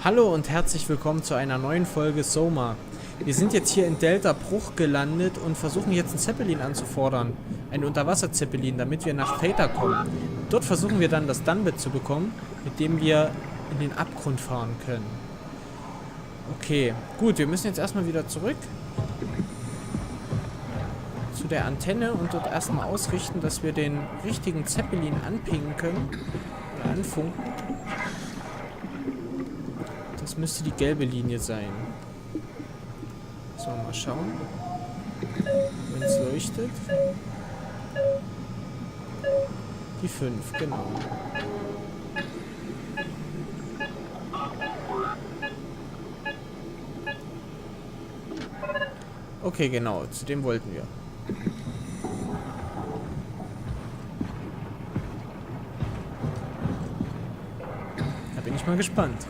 Hallo und herzlich willkommen zu einer neuen Folge SOMA. Wir sind jetzt hier in Delta Bruch gelandet und versuchen jetzt einen Zeppelin anzufordern. Ein Unterwasser-Zeppelin, damit wir nach Theta kommen. Dort versuchen wir dann das Dunbit zu bekommen, mit dem wir in den Abgrund fahren können. Okay, gut, wir müssen jetzt erstmal wieder zurück zu der Antenne und dort erstmal ausrichten, dass wir den richtigen Zeppelin anpingen können. Oder anfunken. Das müsste die gelbe Linie sein. So, mal schauen. Wenn es leuchtet. Die 5, genau. Okay, genau, zu dem wollten wir. Da bin ich mal gespannt.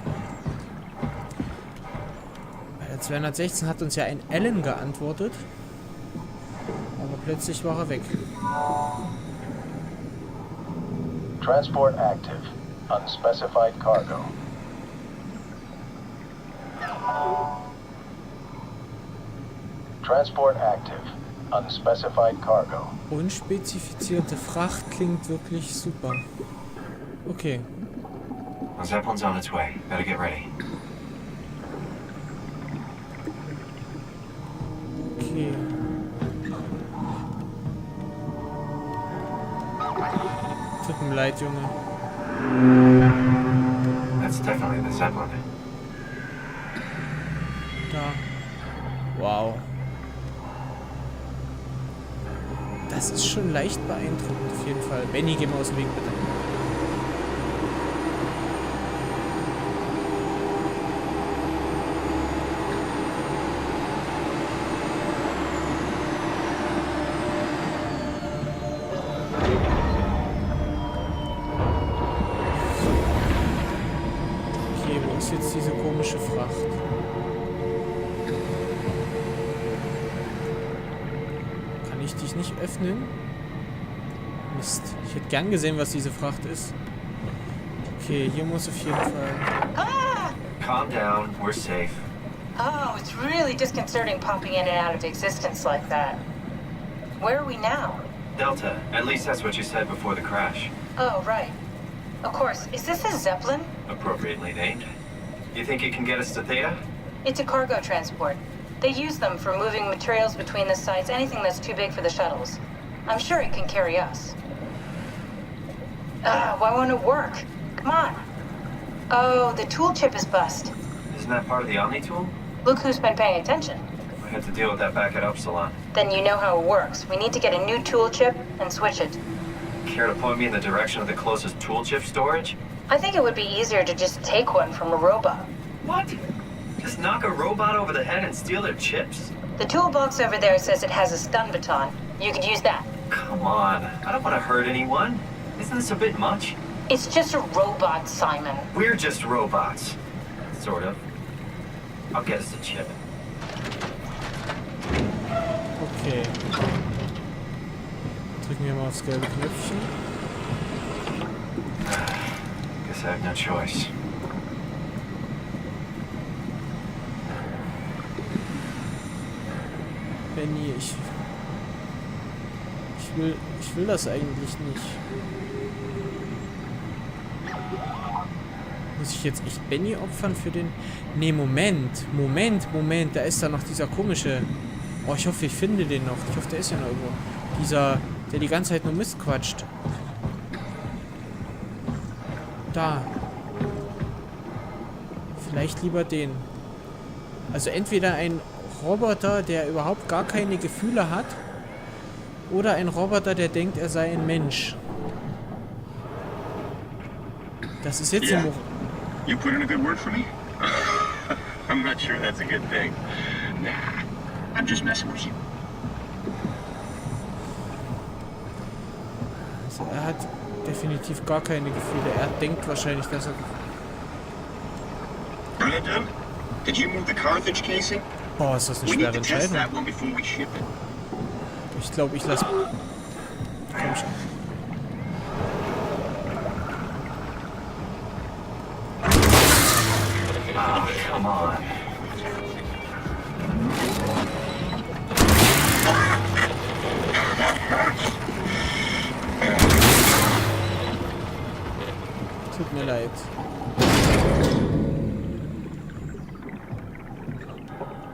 Bei der 216 hat uns ja ein Alan geantwortet. Aber plötzlich war er weg. Transport active. Unspecified cargo. Transport active. Unspecified cargo. Unspezifizierte Fracht klingt wirklich super. Okay. Zeppelin's on its way. Better get ready. Okay. Tut mir leid, Junge. That's definitely the Zeppelin. Da. Wow. Das ist schon leicht beeindruckend auf jeden Fall. Benny, geh mal aus dem Weg, bitte. Okay, wo ist jetzt diese komische Fracht? Kann ich dich nicht öffnen? Mist. Ich hätte gern gesehen, was diese Fracht ist. Okay, hier muss auf jeden Fall... Calm down. We're safe. Oh, it's really disconcerting popping in and out of existence like that. Where are we now? Delta. At least that's what you said before the crash. Oh, right. Of course. Is this a Zeppelin? Appropriately named. You think it can get us to Theta? It's a cargo transport. They use them for moving materials between the sites, anything that's too big for the shuttles. I'm sure it can carry us. Why won't it work? Come on. Oh, the tool chip is bust. Isn't that part of the Omni tool? Look who's been paying attention. I had to deal with that back at Upsilon. Then you know how it works. We need to get a new tool chip and switch it. Care to point me in the direction of the closest tool chip storage? I think it would be easier to just take one from a robot. What? Just knock a robot over the head and steal their chips? The toolbox over there says it has a stun baton. You could use that. Come on. I don't want to hurt anyone. Isn't this a bit much? It's just a robot, Simon. We're just robots. Sort of. I'll get us a chip. Okay. Drücken wir mal aufs gelbe Knöpfchen. Guess I have no choice. Benny, ich will das eigentlich nicht. Muss ich jetzt echt Benny opfern für den... Nee, Moment, da ist da noch dieser komische... Oh, ich hoffe, ich finde den noch. Ich hoffe, der ist ja noch irgendwo. Dieser, der die ganze Zeit nur Mist quatscht. Da. Vielleicht lieber den. Also entweder ein Roboter, der überhaupt gar keine Gefühle hat, oder ein Roboter, der denkt, er sei ein Mensch. Das ist jetzt Yeah. You put in a good word for me? I'm not sure that's a good thing. Nah, I'm just messing with you. Also er hat definitiv gar keine Gefühle. Er denkt wahrscheinlich, dass er... Brandon, did you move the Carthage casing? Boah, ist das eine We need schwere to test Entscheidung. that one before we ship it. Ich glaube, ich lasse... Komm schon. Oh, come on. Tut mir leid.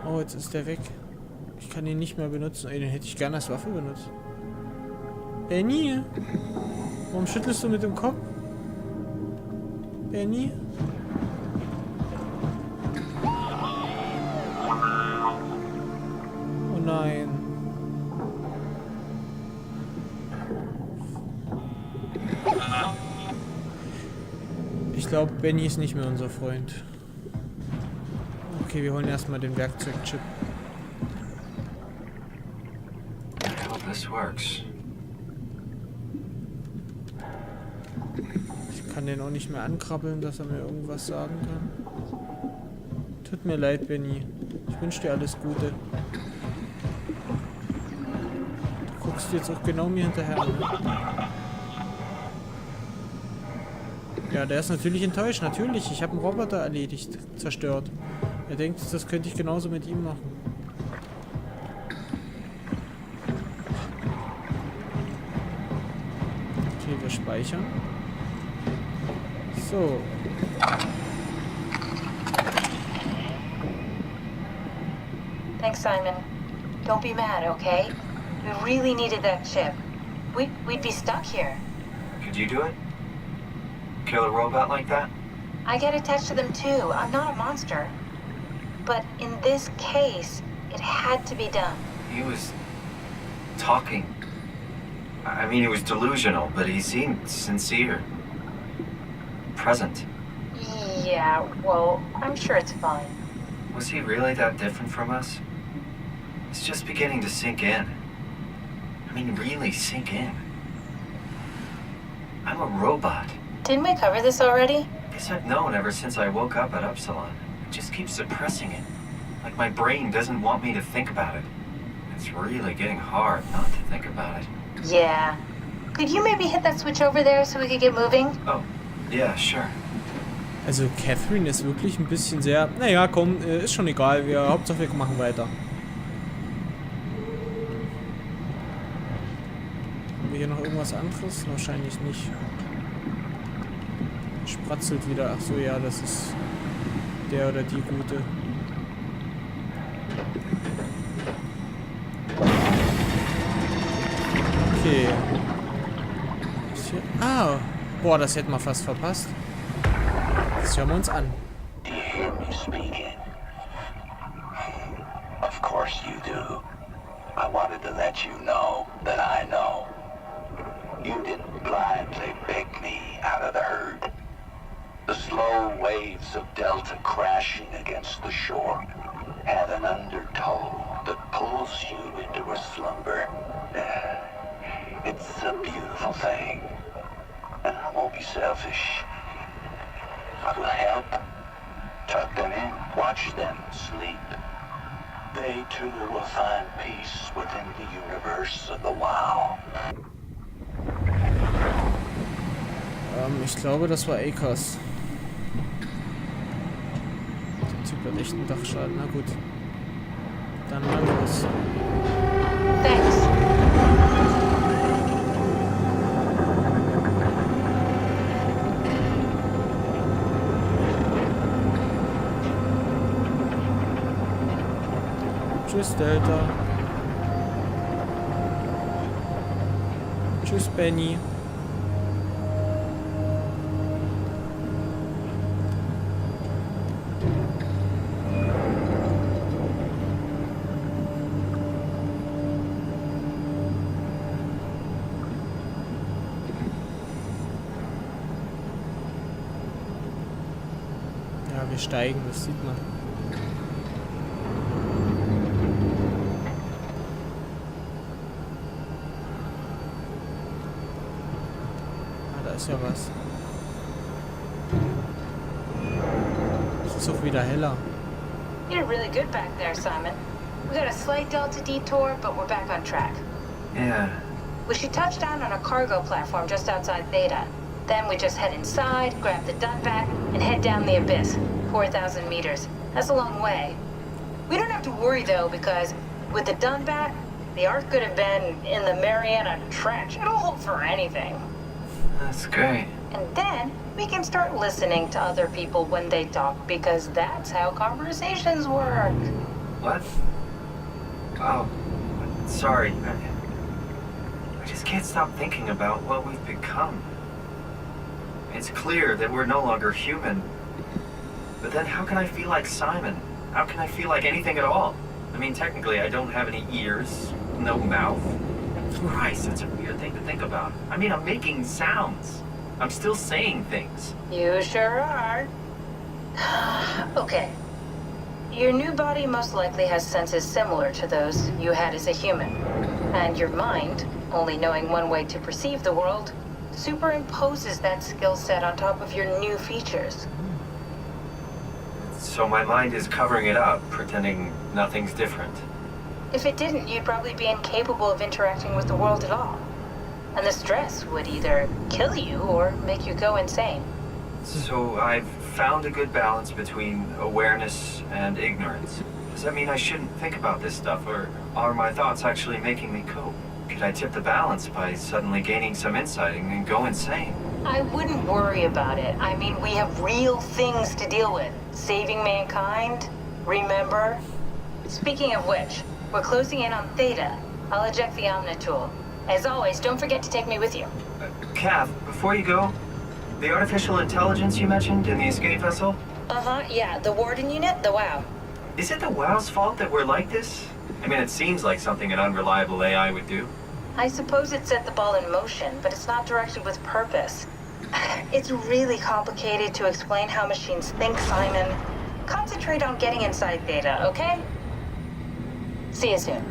Oh, jetzt ist der weg. Ich kann ihn nicht mehr benutzen. Ey, den hätte ich gerne als Waffe benutzt. Benny? Warum schüttelst du mit dem Kopf? Benny? Oh nein. Ich glaube, Benny ist nicht mehr unser Freund. Okay, wir holen erstmal den Werkzeugchip. I hope this works. Ich kann den auch nicht mehr ankrabbeln, dass er mir irgendwas sagen kann. Tut mir leid, Benny. Ich wünsche dir alles Gute. Du guckst jetzt auch genau mir hinterher an. Ja, der ist natürlich enttäuscht. Natürlich, ich habe einen Roboter erledigt, zerstört. Er denkt, das könnte ich genauso mit ihm machen. Okay, wir speichern. So. Thanks, Simon. Don't be mad, okay? We really needed that chip. We'd be stuck here. Could you do it? Kill a robot like that? I get attached to them too. I'm not a monster. But in this case, it had to be done. He was talking. I mean, he was delusional, but he seemed sincere. Present. Yeah, well, I'm sure it's fine. Was he really that different from us? It's just beginning to sink in. I mean, really sink in. I'm a robot. Didn't we cover this already? Guess I've known ever since I woke up at Upsilon. I just keep suppressing it. Like my brain doesn't want me to think about it. It's really getting hard not to think about it. Yeah. Could you maybe hit that switch over there so we could get moving? Oh, yeah, sure. Also Catherine ist wirklich ein bisschen sehr... Naja, komm, ist schon egal. Hauptsache wir machen weiter. Haben wir hier noch irgendwas anderes? Wahrscheinlich nicht. Spratzelt wieder. Ach so, ja, das ist der oder die Gute. Okay. Was hier? Ah! Boah, das hätten wir fast verpasst. Das hören wir uns an. Do you hear me speaking? Of course you do. I wanted to let you know that I know. You didn't blindly pick me out of the herd. The slow waves of Delta crashing against the shore have an undertow that pulls you into a slumber. It's a beautiful thing. And I won't be selfish. I will help. Tuck them in. Watch them sleep. They too will find peace within the universe of the WoW. Ich glaube, das war Akers. Der Typ hat echt einen Dachschaden. Na gut. Dann mal los. Thanks. Tschüss, Delta. Tschüss, Benny. Ja, wir steigen, das sieht man. Ist ja was. Es ist auch wieder heller. You did really good back there, Simon. We got a slight Delta detour, but we're back on track. Yeah. We should touch down on a cargo platform just outside Theta. Then we just head inside, grab the Dunbat, and head down the abyss. 4,000 meters. That's a long way. We don't have to worry, though, because with the Dunbat, the Ark could have been in the Mariana Trench. It'll hold for anything. That's great. And then we can start listening to other people when they talk, because that's how conversations work. What? Oh, sorry. I just can't stop thinking about what we've become. It's clear that we're no longer human. But then how can I feel like Simon? How can I feel like anything at all? I mean, technically, I don't have any ears, no mouth. Christ, that's a weird thing to think about. I mean, I'm making sounds. I'm still saying things. You sure are. Okay. Your new body most likely has senses similar to those you had as a human. And your mind, only knowing one way to perceive the world, superimposes that skill set on top of your new features. So my mind is covering it up, pretending nothing's different. If it didn't, you'd probably be incapable of interacting with the world at all. And the stress would either kill you or make you go insane. So I've found a good balance between awareness and ignorance. Does that mean I shouldn't think about this stuff, or are my thoughts actually making me cope? Could I tip the balance by suddenly gaining some insight and go insane? I wouldn't worry about it. I mean, we have real things to deal with. Saving mankind, remember? Speaking of which, we're closing in on Theta. I'll eject the Omnitool. As always, don't forget to take me with you. Kath, before you go, the artificial intelligence you mentioned in the escape vessel? Yeah, the Warden unit, the WOW. Is it the WOW's fault that we're like this? I mean, it seems like something an unreliable AI would do. I suppose it set the ball in motion, but it's not directed with purpose. It's really complicated to explain how machines think, Simon. Concentrate on getting inside Theta, okay? See you soon.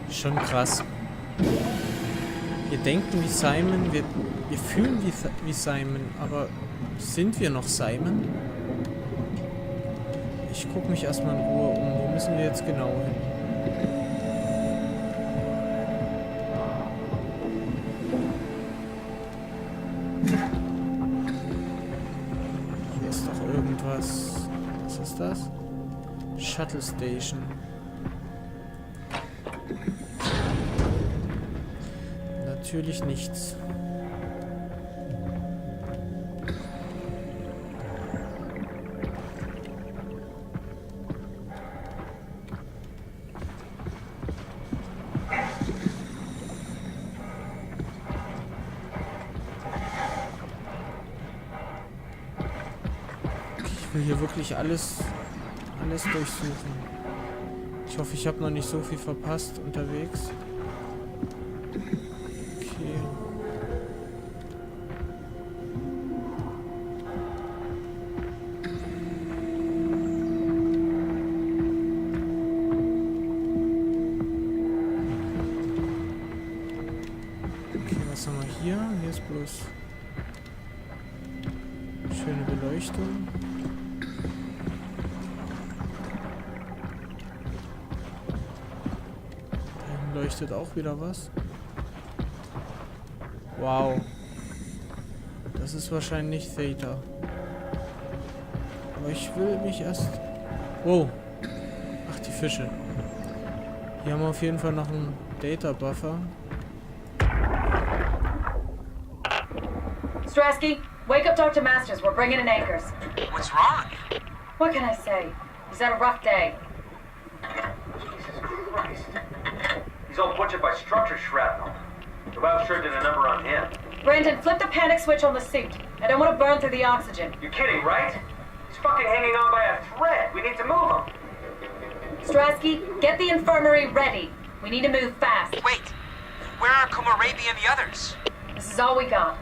Schon krass. Wir denken wie Simon, wir fühlen wie Simon, aber sind wir noch Simon? Ich gucke mich erstmal in Ruhe um. Wo müssen wir jetzt genau hin? Hier ist doch irgendwas. Was ist das? Shuttle Station. Natürlich nichts. Ich will hier wirklich alles durchsuchen. Ich hoffe, ich habe noch nicht so viel verpasst unterwegs. Okay. Okay, was haben wir hier? Hier ist bloß schöne Beleuchtung. Leuchtet auch wieder was. Wow. Das ist wahrscheinlich Theta. Aber ich will mich erst... Wow. Ach, die Fische. Hier haben wir auf jeden Fall noch einen Data-Buffer. Strasky, wake up Dr. Masters. We're bringing in anchors. What's wrong? What can I say? He's had a rough day. Jesus Christ. He's all butchered by structure shrapnel. The WOW sure did a number on him. Brandon, flip the panic switch on the suit. I don't want to burn through the oxygen. You're kidding, right? He's fucking hanging on by a thread. We need to move him. Strasky, get the infirmary ready. We need to move fast. Wait. Where are Kumarabi and the others? This is all we got.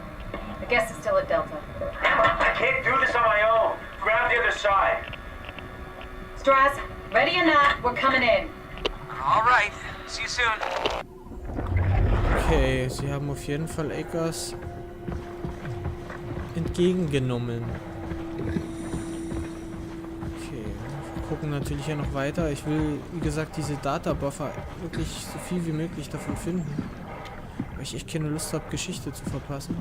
The guest is still at Delta. I can't do this on my own. Grab the other side. Stras, ready or not, we're coming in. All right. See you soon. Okay, sie haben auf jeden Fall Eggers entgegengenommen. Okay, wir gucken natürlich hier noch weiter. Ich will, wie gesagt, diese Data-Buffer wirklich so viel wie möglich davon finden. Weil ich echt keine Lust habe, Geschichte zu verpassen.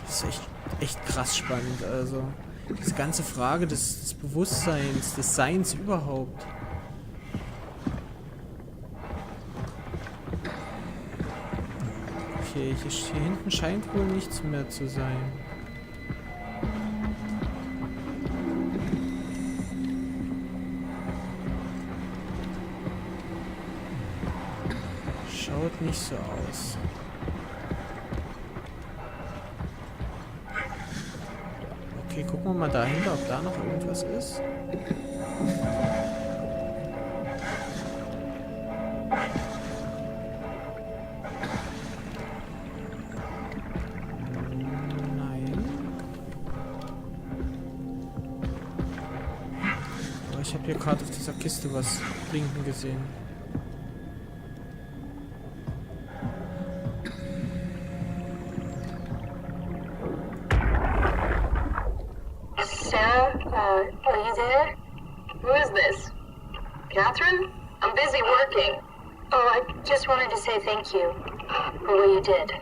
Das ist echt krass spannend. Also, diese ganze Frage des Bewusstseins, des Seins überhaupt. Okay, hier hinten scheint wohl nichts mehr zu sein. Schaut nicht so aus. Okay, gucken wir mal dahinter, ob da noch irgendwas ist. Nein. Aber ich habe hier gerade auf dieser Kiste was blinken gesehen. Are you there? Who is this? Catherine? I'm busy working. Oh, I just wanted to say thank you for what you did.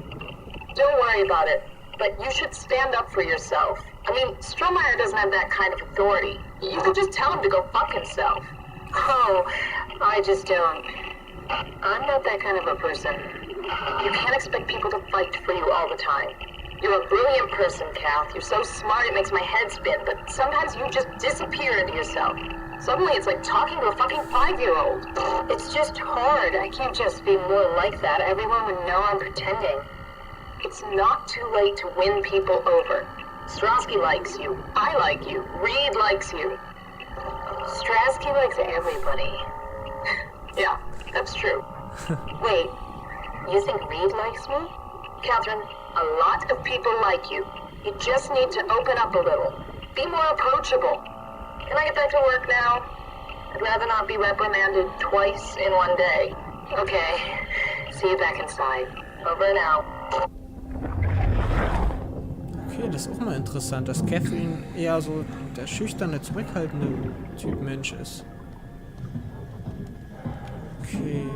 Don't worry about it, but you should stand up for yourself. I mean, Strohmeyer doesn't have that kind of authority. You could just tell him to go fuck himself. Oh, I just don't. I'm not that kind of a person. You can't expect people to fight for you all the time. You're a brilliant person, Kath. You're so smart it makes my head spin, but sometimes you just disappear into yourself. Suddenly it's like talking to a fucking 5-year-old. It's just hard. I can't just be more like that. Everyone would know I'm pretending. It's not too late to win people over. Strasky likes you. I like you. Reed likes you. Strasky likes everybody. Yeah, that's true. Wait, you think Reed likes me? Catherine, a lot of people like you. You just need to open up a little. Be more approachable. Can I get back to work now? I'd rather not be reprimanded twice in one day. Okay. See you back inside. Over and out. Okay, das ist auch mal interessant, dass Catherine eher so der schüchterne, zurückhaltende Typ Mensch ist. Okay.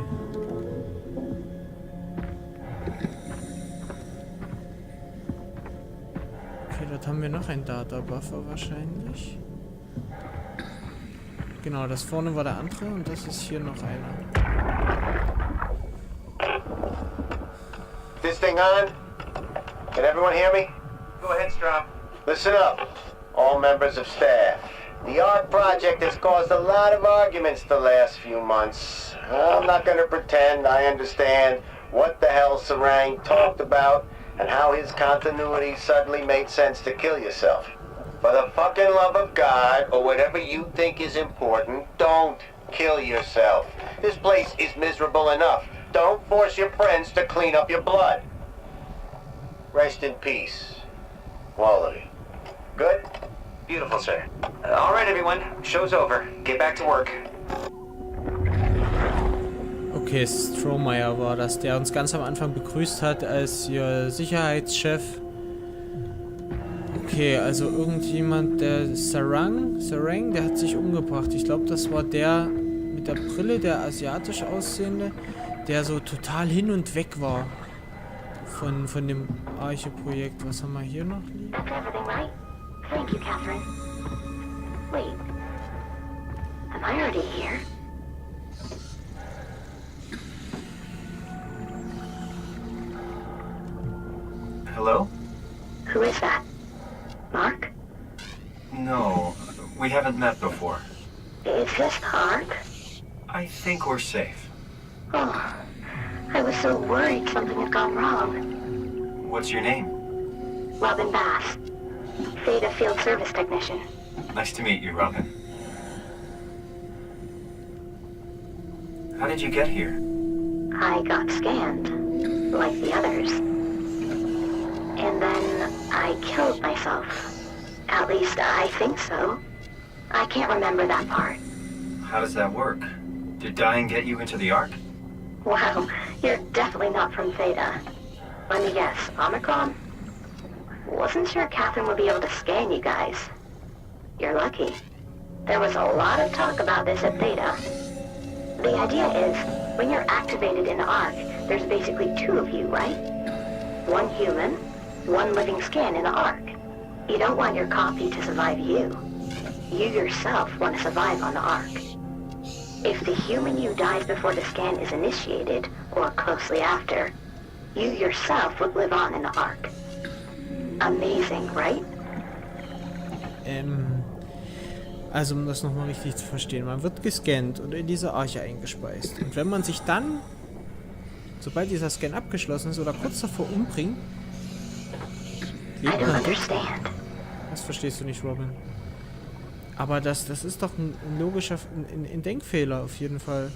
Okay, dort haben wir noch einen Data-Buffer wahrscheinlich. Genau, das vorne war der andere und das ist hier noch einer. This thing on? Can everyone hear me? Go ahead, Strom. Listen up, all members of staff. The ARC project has caused a lot of arguments the last few months. I'm not going to pretend I understand what the hell Sarang talked about and how his continuity suddenly made sense to kill yourself. For the fucking love of God, or whatever you think is important, don't kill yourself. This place is miserable enough. Don't force your friends to clean up your blood. Rest in peace, all of you. Good? Beautiful, sir. All right, everyone. Show's over. Get back to work. Okay, Strohmeyer war das, der uns ganz am Anfang begrüßt hat als ihr Sicherheitschef. Okay, also irgendjemand, der Sarang, der hat sich umgebracht. Ich glaube, das war der mit der Brille, der asiatisch aussehende, der so total hin und weg war von dem Arche-Projekt. Was haben wir hier noch liegen? That's everything, right? Thank you, Catherine. Wait. Am I already here? Hello? Who is that? Mark? No, we haven't met before. Is this Mark? I think we're safe. Oh, I was so worried something had gone wrong. What's your name? Robin Bass. Theta Field Service Technician. Nice to meet you, Robin. How did you get here? I got scanned, like the others. And then I killed myself. At least I think so. I can't remember that part. How does that work? Did dying get you into the Ark? Wow, you're definitely not from Theta. Let me guess, Omicron? Wasn't sure Catherine would be able to scan you guys. You're lucky. There was a lot of talk about this at Theta. The idea is, when you're activated in Ark, there's basically two of you, right? One human, one living scan in the Ark. You don't want your copy to survive you. You yourself want to survive on the Ark. If the human you dies before the scan is initiated, or closely after, you yourself would live on in the Ark. Amazing, right? Also um das nochmal richtig zu verstehen, man wird gescannt und in diese Arche eingespeist. Und wenn man sich dann, sobald dieser Scan abgeschlossen ist oder kurz davor umbringt, lebt man durch. Das verstehst du nicht, Robin. Aber das ist doch ein logischer ein Denkfehler auf jeden Fall.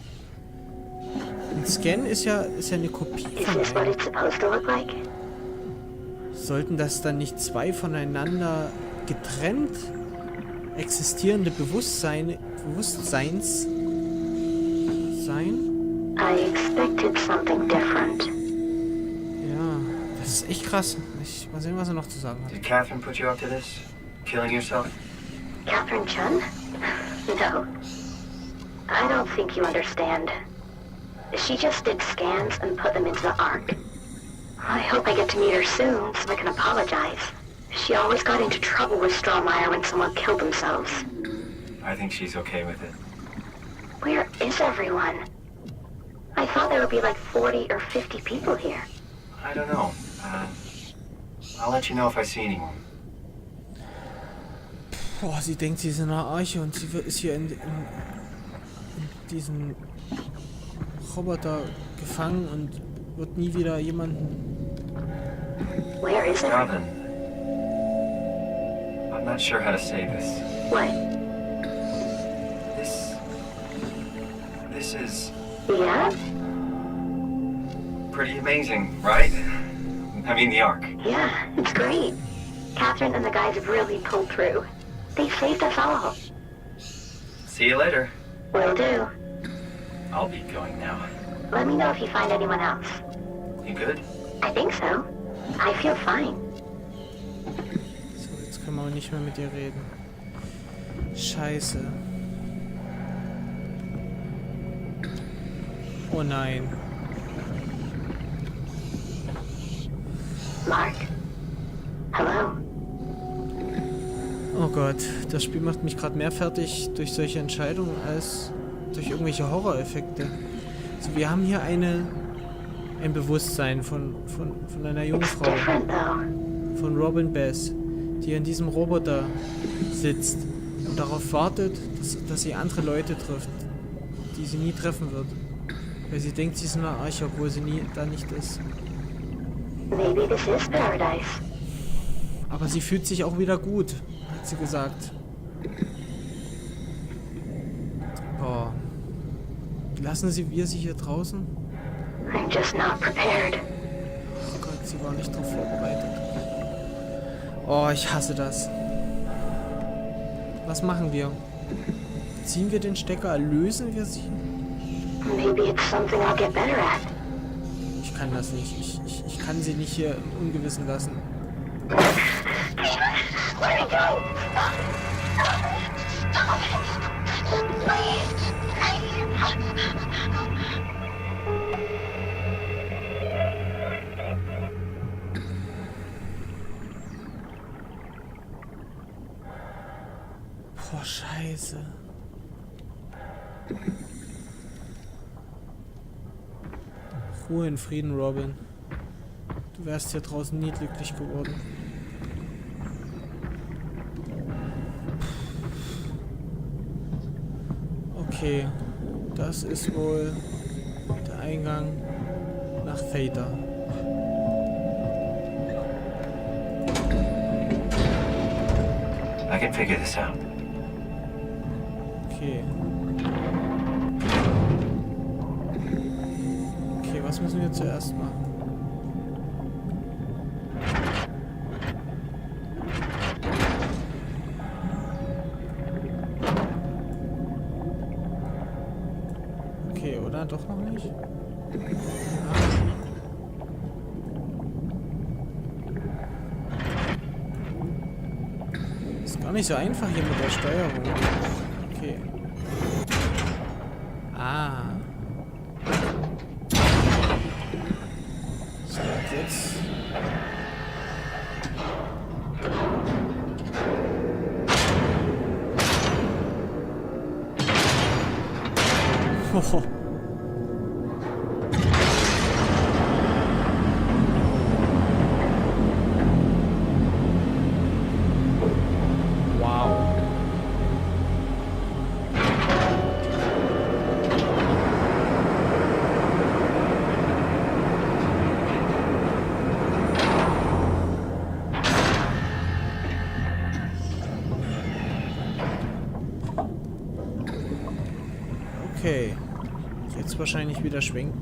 Ein Scan ist ja eine Kopie von einem. Sollten das dann nicht zwei voneinander getrennt existierende Bewusstseins sein? I expected something different. Ja, das ist echt krass. Mal sehen, was er noch zu sagen hat. Did Catherine put you up to this? Killing yourself? Catherine Chun? No. I don't think you understand. She just did scans and put them into the Ark. I hope I get to meet her soon so I can apologize. She always got into trouble with Strohmeyer when someone killed themselves. I think she's okay with it. Where is everyone? I thought there would be like 40 or 50 people here. I don't know. I'll let you know if I see anyone. Boah, sie denkt, sie ist in einer Arche und sie ist hier in diesen Roboter gefangen und wird nie wieder jemanden... Where is it? Robin. I'm not sure how to say this. What? This is... Yeah? pretty amazing, right? I mean, the Ark. Yeah, it's great. Catherine and the guys have really pulled through. They saved us all. See you later. Will do. I'll be going now. Let me know if you find anyone else. You good? I think so. I feel fine. So, jetzt können wir aber nicht mehr mit ihr reden. Scheiße. Oh nein. Mark. Hello. Oh Gott, das Spiel macht mich gerade mehr fertig durch solche Entscheidungen als durch irgendwelche Horroreffekte. Also wir haben hier ein Bewusstsein von einer Jungfrau, von Robin Bess, die in diesem Roboter sitzt und darauf wartet, dass sie andere Leute trifft, die sie nie treffen wird. Weil sie denkt, sie ist in einer Arche, obwohl sie da nicht ist. Maybe this is paradise. Aber sie fühlt sich auch wieder gut, hat sie gesagt. Boah. Lassen wir sie hier draußen? I'm just not prepared. Oh Gott, sie war nicht darauf vorbereitet. Oh, ich hasse das. Was machen wir? Ziehen wir den Stecker? Lösen wir sie? Maybe it's something I'll get better at. Ich kann das nicht. Ich kann sie nicht hier im Ungewissen lassen. Let me go. Boah, Scheiße. Ruhe in Frieden, Robin. Du wärst hier draußen nie glücklich geworden. Okay, das ist wohl der Eingang nach Theta. I can figure this out. Okay. Okay, was müssen wir zuerst machen? Okay, oder? Doch noch nicht? Ist gar nicht so einfach hier mit der Steuerung. Okay. Oh. Wow. Okay. Jetzt wahrscheinlich wieder schwenken.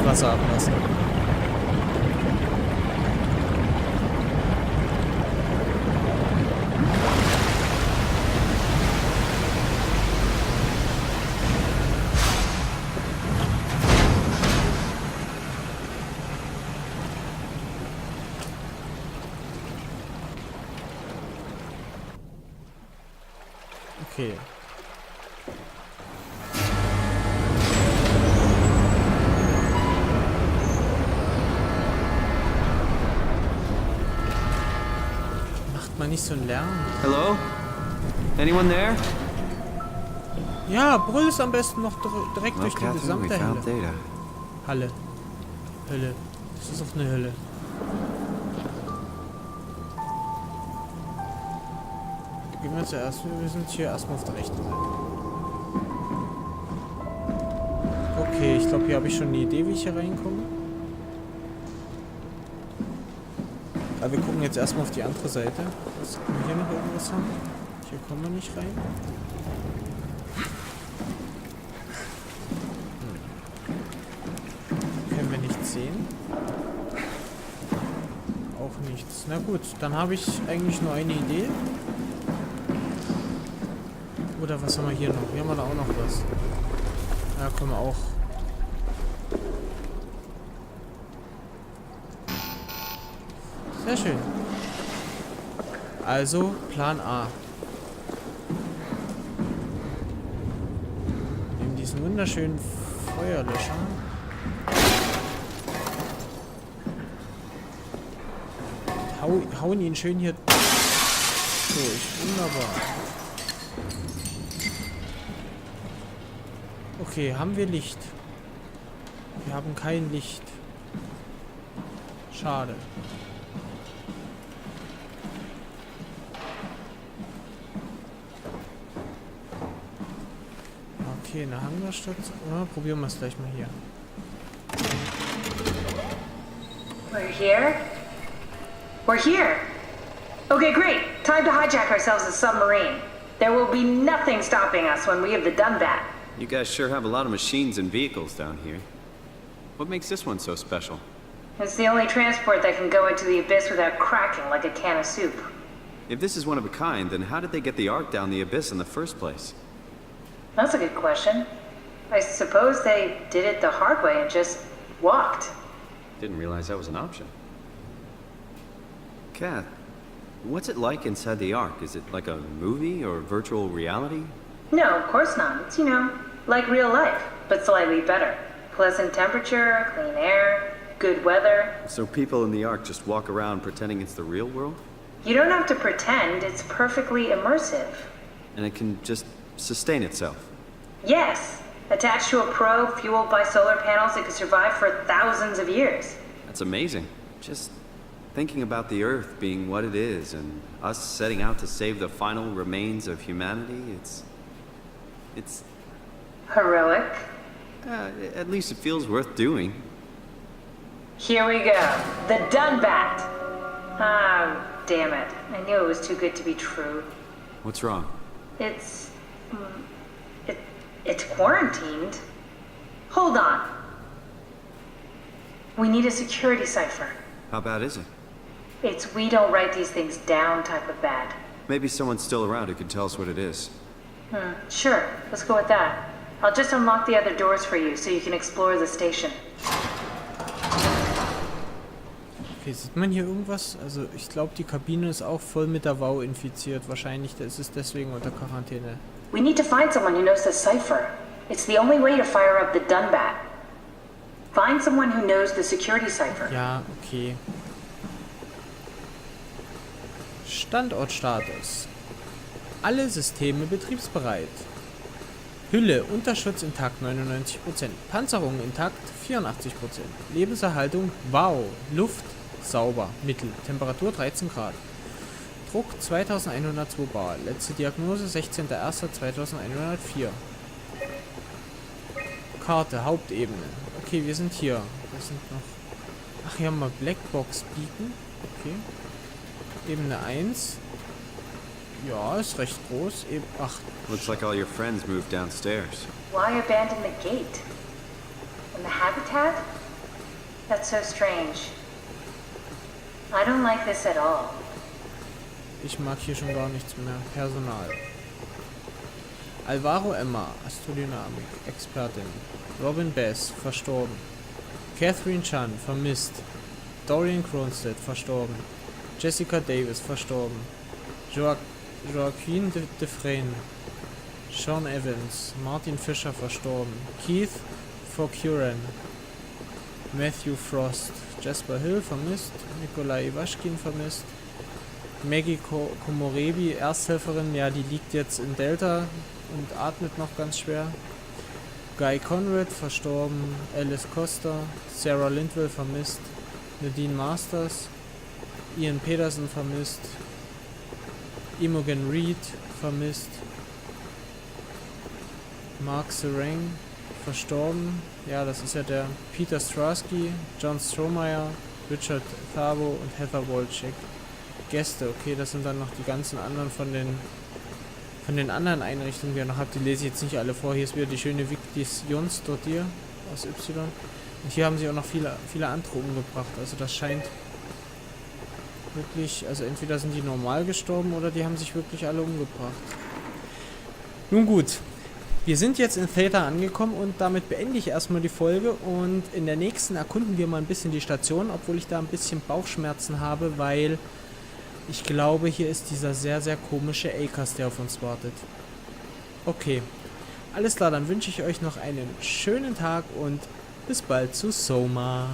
Wasser ablassen. Okay. Macht man nicht so einen Lärm? Hello? Anyone there? Ja, brüllst am besten noch direkt Well, durch die Catherine, we gesamte found Hölle. data. Halle. Hölle. Das ist doch eine Hölle. Gehen wir zuerst. Wir sind hier erstmal auf der rechten Seite. Okay, ich glaube, hier habe ich schon eine Idee, wie ich hier reinkomme. Aber wir gucken jetzt erstmal auf die andere Seite. Was können wir hier noch irgendwas haben? Hier kommen wir nicht rein. Können wir nichts sehen? Auch nichts. Na gut, dann habe ich eigentlich nur eine Idee. Oder was haben wir hier noch? Hier haben wir da auch noch was. Ja, können wir auch. Sehr schön. Also, Plan A. Nehmen diesen wunderschönen Feuerlöscher. Hauen ihn schön hier durch. Wunderbar. Okay, haben wir Licht? Wir haben kein Licht. Schade. Okay, eine Hangarstation. Ja, probieren wir es gleich mal hier. We're here? We're here! Okay, great. Time to hijack ourselves a submarine. There will be nothing stopping us when we have done that. You guys sure have a lot of machines and vehicles down here. What makes this one so special? It's the only transport that can go into the abyss without cracking like a can of soup. If this is one of a kind, then how did they get the Ark down the abyss in the first place? That's a good question. I suppose they did it the hard way and just walked. Didn't realize that was an option. Kath, what's it like inside the Ark? Is it like a movie or virtual reality? No, of course not. It's, like real life, but slightly better. Pleasant temperature, clean air, good weather. So people in the Ark just walk around pretending it's the real world? You don't have to pretend, it's perfectly immersive. And it can just sustain itself? Yes. Attached to a probe fueled by solar panels, it could survive for thousands of years. That's amazing. Just thinking about the Earth being what it is and us setting out to save the final remains of humanity, it's... Heroic. At least it feels worth doing. Here we go. The Dunbat. Ah, damn it. I knew it was too good to be true. What's wrong? It's quarantined. Hold on. We need a security cipher. How bad is it? It's we don't write these things down type of bad. Maybe someone's still around who can tell us what it is. Sure. Let's go with that. I'll just unlock the other doors for you so you can explore the station. Okay, sieht man hier irgendwas? Also ich glaube, die Kabine ist auch voll mit der WoW infiziert. Wahrscheinlich ist es deswegen unter Quarantäne. We need to find someone who knows the cipher. It's the only way to fire up the Dunbat. Find someone who knows the security cipher. Ja, okay. Standortstatus. Alle Systeme betriebsbereit. Hülle, Unterschutz intakt 99%. Panzerung intakt 84%. Lebenserhaltung, wow. Luft, sauber, mittel. Temperatur 13 Grad. Druck 2102 Bar. Letzte Diagnose 16.01.2104. Karte, Hauptebene. Okay, wir sind hier. Wir sind noch... Ach, hier haben wir Blackbox Beacon. Okay. Ebene 1. Ja, ist recht groß. Ach. Looks like all your friends moved downstairs. Why abandon the gate? And the habitat? That's so strange. I don't like this at all. Ich mag hier schon gar nichts mehr. Personal. Alvaro Emma, Astrodynamik, Expertin. Robin Bess, verstorben. Catherine Chan, vermisst. Dorian Kronstedt, verstorben. Jessica Davis, verstorben. Joaquin Dufresne. Sean Evans, Martin Fischer, verstorben. Keith Forcuran. Matthew Frost, Jasper Hill, vermisst. Nikolai Iwaschkin, vermisst. Maggie Komorebi, Ersthelferin, ja, die liegt jetzt in Delta und atmet noch ganz schwer. Guy Conrad, verstorben. Alice Costa, Sarah Lindwell, vermisst. Nadine Masters, Ian Pedersen, vermisst. Imogen Reed, vermisst. Mark Sereng, verstorben. Ja, das ist ja der Peter Strasky, John Strohmeyer, Richard Thabo und Heather Wolczyk. Gäste, okay, das sind dann noch die ganzen anderen von den anderen Einrichtungen, die ihr noch habt. Die lese ich jetzt nicht alle vor. Hier ist wieder die schöne Victis Jons dort hier aus Y. Und hier haben sie auch noch viele andere umgebracht. Also das scheint wirklich, also entweder sind die normal gestorben oder die haben sich wirklich alle umgebracht. Nun gut, wir sind jetzt in Theta angekommen und damit beende ich erstmal die Folge und in der nächsten erkunden wir mal ein bisschen die Station, obwohl ich da ein bisschen Bauchschmerzen habe, weil ich glaube, hier ist dieser sehr, sehr komische ACAS, der auf uns wartet. Okay, alles klar, dann wünsche ich euch noch einen schönen Tag und bis bald zu SOMA.